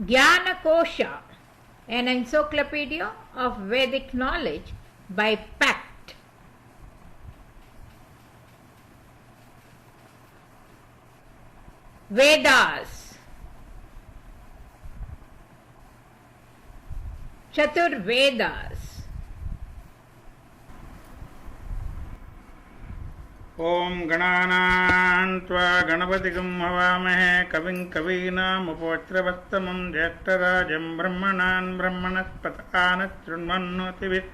Kosha, an encyclopedia of Vedic knowledge by Pact. Vedas. Chatur Vedas. ओम गणानान्त्वा गणपतिगं हवामहे कविं कवीनामुपवज्रवस्तमं ज्येष्ठराजं ब्रह्मणान् ब्रह्मणस्पतआनशृण्वन्नोतिभिः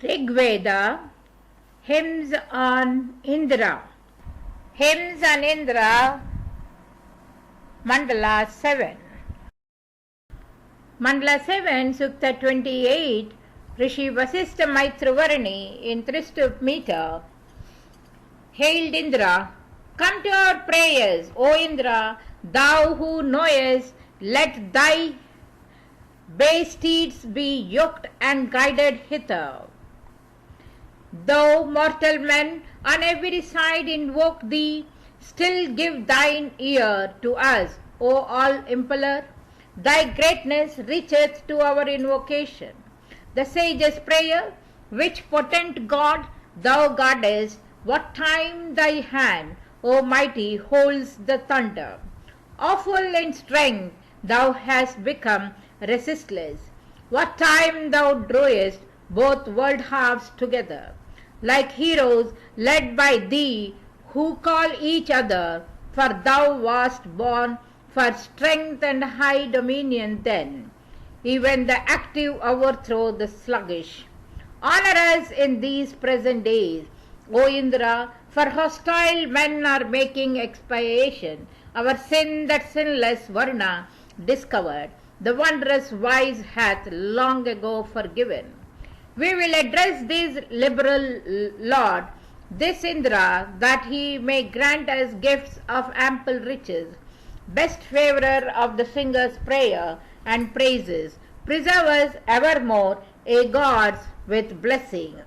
Rigveda, hymns on Indra. Hymns on Indra, mandala 7. Mandala 7, Sukta 28, Rishi Vasistha Maitravarani in Tristup meter hailed Indra, "Come to our prayers, O Indra, thou who knowest, let thy bay steeds be yoked and guided hither. Though mortal men on every side invoke thee, still give thine ear to us, O all-impaler. Thy greatness reacheth to our invocation. The sage's prayer, which potent God thou guardest, what time thy hand, O mighty, holds the thunder. Awful in strength thou hast become resistless. What time thou drawest both world halves together, like heroes led by thee who call each other, for thou wast born for strength and high dominion then. Even the active overthrow the sluggish. Honor us in these present days, O Indra, for hostile men are making expiation. Our sin that sinless Varna discovered, the wondrous wise hath long ago forgiven. We will address this liberal Lord, this Indra, that he may grant us gifts of ample riches, best favorer of the singer's prayer and praises, preserve us evermore, a gods with blessing.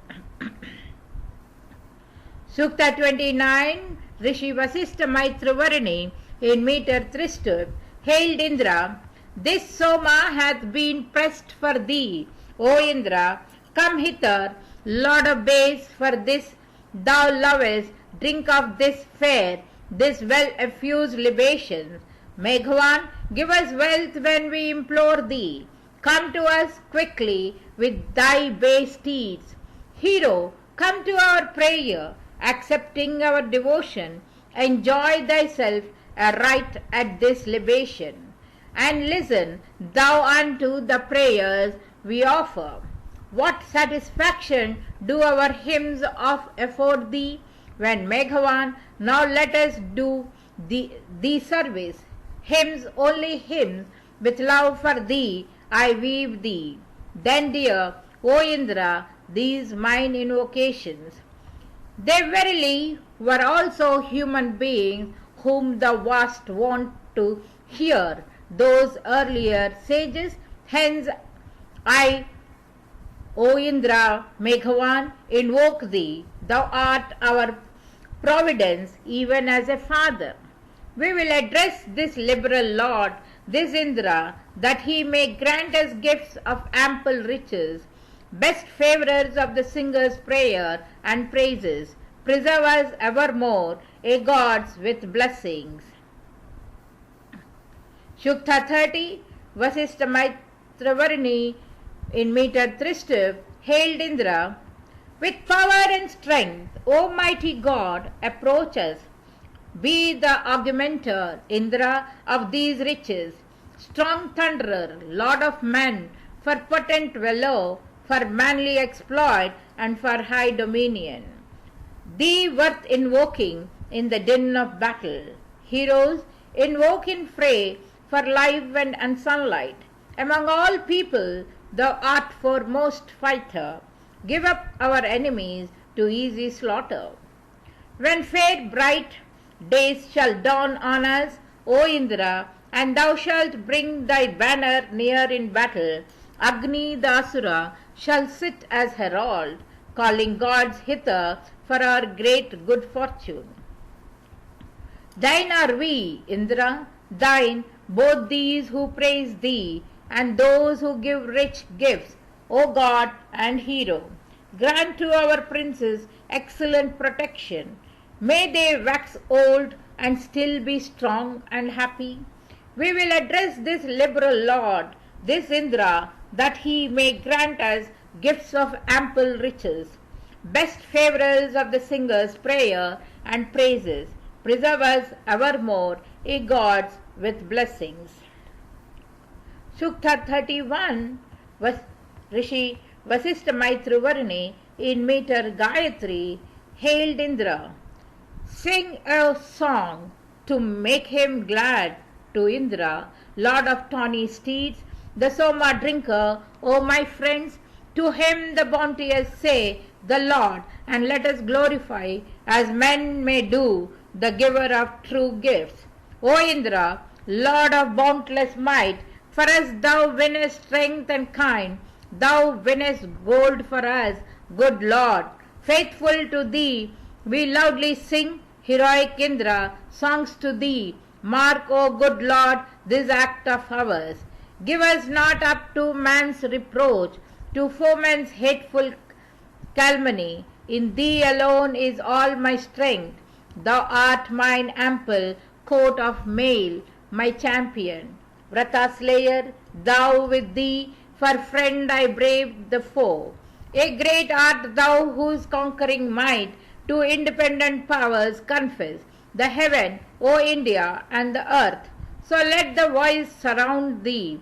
Sukta 29, Rishi Vasistha Maitravarani in meter Tristup hailed Indra, "This Soma hath been pressed for thee, O Indra. Come hither, Lord of bays, for this thou lovest, drink of this fair, this well-effused libations. Meghwan, give us wealth when we implore thee. Come to us quickly with thy bay steeds. Hero, come to our prayer, accepting our devotion. Enjoy thyself aright at this libation, and listen thou unto the prayers we offer. What satisfaction do our hymns afford thee? When Meghavan, now let us do thee service. Hymns, only hymns, with love for thee I weave thee. Then dear, O Indra, these mine invocations. They verily were also human beings whom thou wast wont to hear, those earlier sages. Hence I, O Indra, Meghavan, invoke thee. Thou art our providence, even as a father. We will address this liberal Lord, this Indra, that he may grant us gifts of ample riches, best favorers of the singer's prayer and praises, preserve us evermore, a gods with blessings. Shukta 30, Vasistha Maitravarani in meter Tristup hailed Indra, "With power and strength, O mighty God, approach us. Be the augmenter, Indra, of these riches, strong thunderer, lord of men, for potent valor, for manly exploit, and for high dominion. Thee worth invoking in the din of battle. Heroes, invoke in fray for life and sunlight. Among all people, thou art foremost fighter. Give up our enemies to easy slaughter. When fair bright days shall dawn on us, O Indra, and thou shalt bring thy banner near in battle, Agni the Asura shall sit as herald, calling gods hither for our great good fortune. Thine are we, Indra, thine, both these who praise thee, and those who give rich gifts, O God and hero. Grant to our princes excellent protection. May they wax old and still be strong and happy. We will address this liberal Lord, this Indra, that he may grant us gifts of ample riches. Best favorers of the singer's prayer and praises, preserve us evermore, ye gods, with blessings. Sukta 31 was Rishi Vasistha Maitravarni in meter Gayatri hailed Indra. Sing a song to make him glad to Indra, lord of tawny steeds, the Soma drinker, O my friends, to him the bounteous say, the Lord, and let us glorify, as men may do, the giver of true gifts. O Indra, Lord of boundless might, for us thou winnest strength and kind, thou winnest gold for us, good Lord. Faithful to thee, we loudly sing, heroic Indra, songs to thee. Mark, O good Lord, this act of ours. Give us not up to man's reproach, to foemen's hateful calumny. In thee alone is all my strength. Thou art mine ample coat of mail, my champion. Vrata slayer, thou with thee, for friend I braved the foe. A great art thou whose conquering might to independent powers confess, the heaven, O India, and the earth. So let the voice surround thee,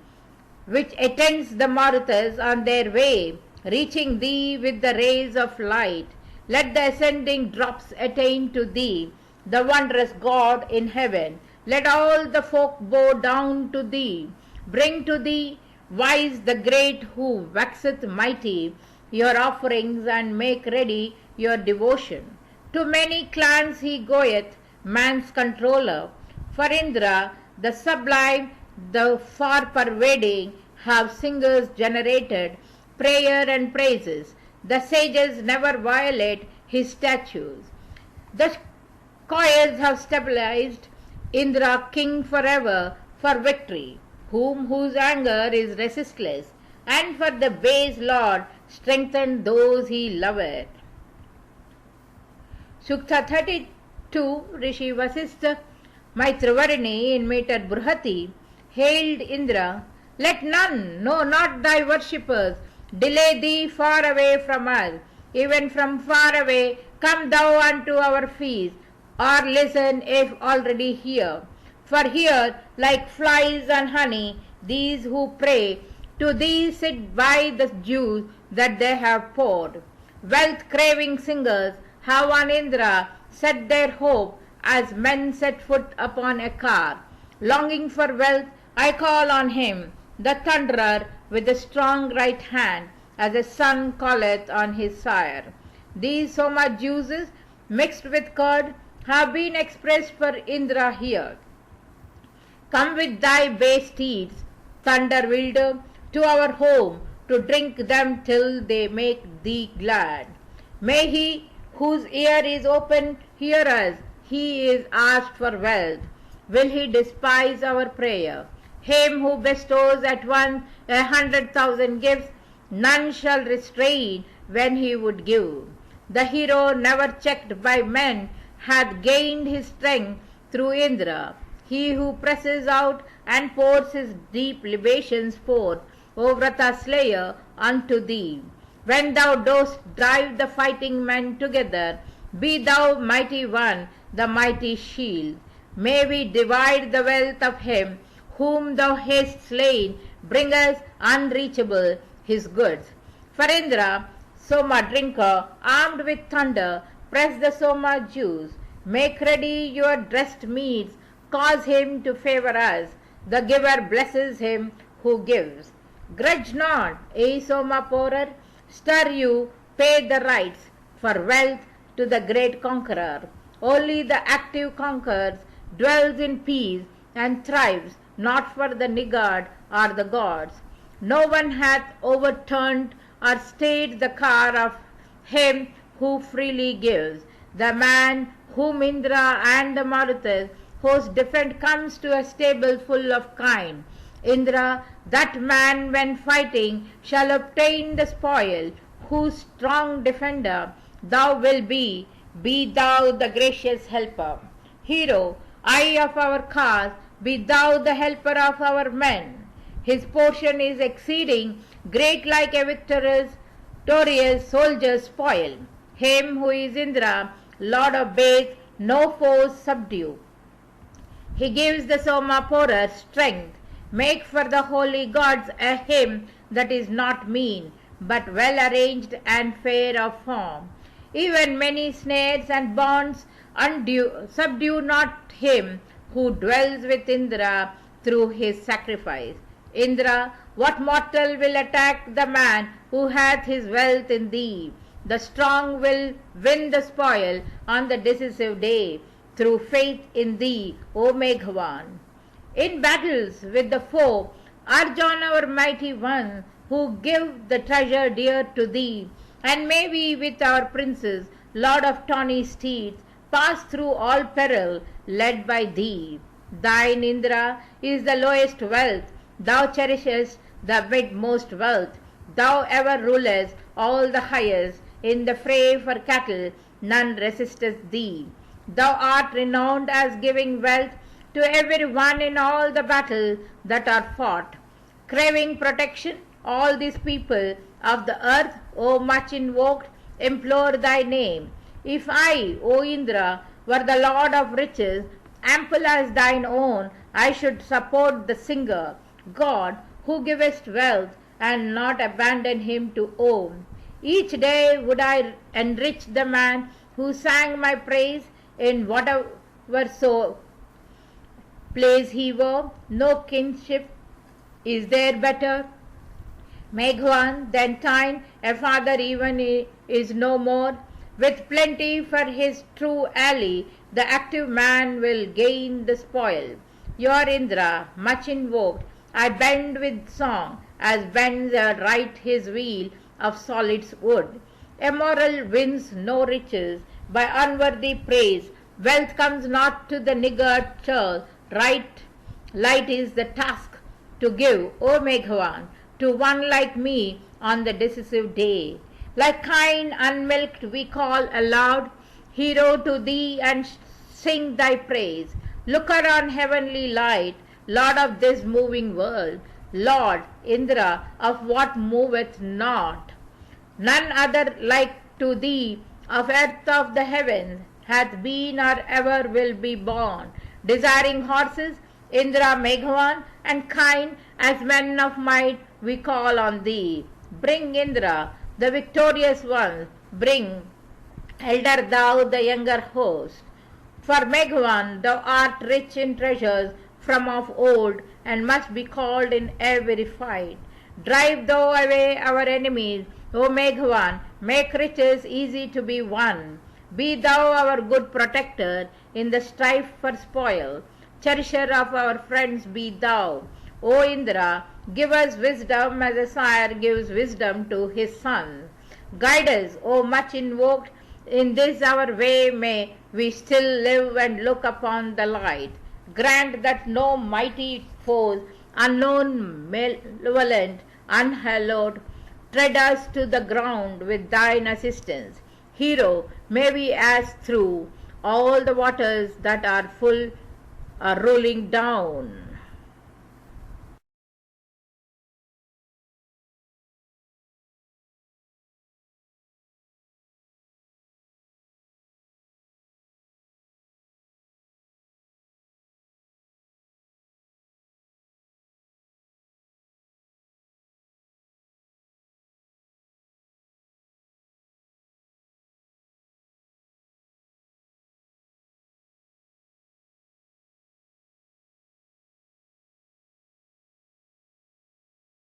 which attends the Marutas on their way, reaching thee with the rays of light. Let the ascending drops attain to thee, the wondrous God in heaven. Let all the folk bow down to thee. Bring to thee, wise the great who waxeth mighty, your offerings, and make ready your devotion. To many clans he goeth, man's controller. For Indra, the sublime, the far-pervading, have singers generated prayer and praises. The sages never violate his statutes. The choirs have stabilized Indra, king forever, for victory, whose anger is resistless, and for the base Lord strengthen those he loveth. Sukta 32 Rishi Vasistha Maitravarni in meter Burhati hailed Indra. Let none, no, not thy worshippers, delay thee far away from us. Even from far away, come thou unto our feast, or listen if already here. For here, like flies and honey, these who pray, to thee sit by the dews that they have poured. Wealth-craving singers have on Indra set their hope as men set foot upon a car. Longing for wealth, I call on him, the thunderer with a strong right hand, as a son calleth on his sire. These Soma juices, mixed with curd, have been expressed for Indra here. Come with thy bay steeds, thunder wielder, to our home, to drink them till they make thee glad. May he whose ear is open hear us, he is asked for wealth. Will he despise our prayer? Him who bestows at once 100,000 gifts, none shall restrain when he would give. The hero, never checked by men, hath gained his strength through Indra. He who presses out and pours his deep libations forth, O Vrata slayer, unto thee. When thou dost drive the fighting men together, be thou mighty one, the mighty shield. May we divide the wealth of him whom thou hast slain, bring us unreachable his goods. For Indra, Soma drinker, armed with thunder, press the Soma juice. Make ready your dressed meats, cause him to favor us. The giver blesses him who gives. Grudge not, ye Soma pourer, stir you, pay the rights for wealth to the great conqueror. Only the active conquers, dwells in peace, and thrives, not for the niggard or the gods. No one hath overturned or stayed the car of him who freely gives. The man whom Indra and the Marutas, whose defend comes to a stable full of kine. Indra, that man when fighting shall obtain the spoil, whose strong defender thou wilt be thou the gracious helper. Hero, eye of our cause, be thou the helper of our men. His portion is exceeding great like a victorious soldier's spoil. Him who is Indra, Lord of Base, no foes subdue. He gives the Somaporar strength. Make for the holy gods a hymn that is not mean, but well arranged and fair of form. Even many snares and bonds subdue not him who dwells with Indra through his sacrifice. Indra, what mortal will attack the man who hath his wealth in thee? The strong will win the spoil on the decisive day through faith in thee, O Meghavan. In battles with the foe, Arjun our mighty one, who give the treasure dear to thee, and may we with our princes, Lord of tawny steeds, pass through all peril, led by thee. Thine, Indra, is the lowest wealth, thou cherishest the midmost wealth, thou ever rulest all the highest, in the fray for cattle none resisteth thee. Thou art renowned as giving wealth to every one in all the battles that are fought. Craving protection, all these people of the earth, O much invoked, implore thy name. If I, O Indra, were the lord of riches, ample as thine own, I should support the singer, God, who givest wealth, and not abandon him to own. Each day would I enrich the man who sang my praise in whatever so place he were. No kinship is there better, Meghavan, than thine. A father even is no more. With plenty for his true ally, the active man will gain the spoil. Your Indra, much invoked, I bend with song, as bends a right his wheel of solid wood. Immoral wins no riches by unworthy praise. Wealth comes not to the niggard churl. Light is the task to give, O Meghavan, to one like me on the decisive day. Like kine unmilked we call aloud, hero to thee, and sing thy praise. Looker on heavenly light, Lord of this moving world, Lord, Indra, of what moveth not. None other like to thee, of earth of the heavens, hath been or ever will be born. Desiring horses, Indra, Meghavan, and kine, as men of might, we call on thee. Bring, Indra, the victorious one, bring, elder thou the younger host. For Meghavan, thou art rich in treasures from of old, and must be called in every fight. Drive thou away our enemies, O Meghavan, make riches easy to be won. Be thou our good protector in the strife for spoil. Cherisher of our friends be thou. O Indra, give us wisdom as a sire gives wisdom to his son. Guide us, O much invoked, in this our way may we still live and look upon the light. Grant that no mighty foes, unknown, malevolent, unhallowed, tread us to the ground with thine assistance. Hero, may we as through all the waters that are full are rolling down.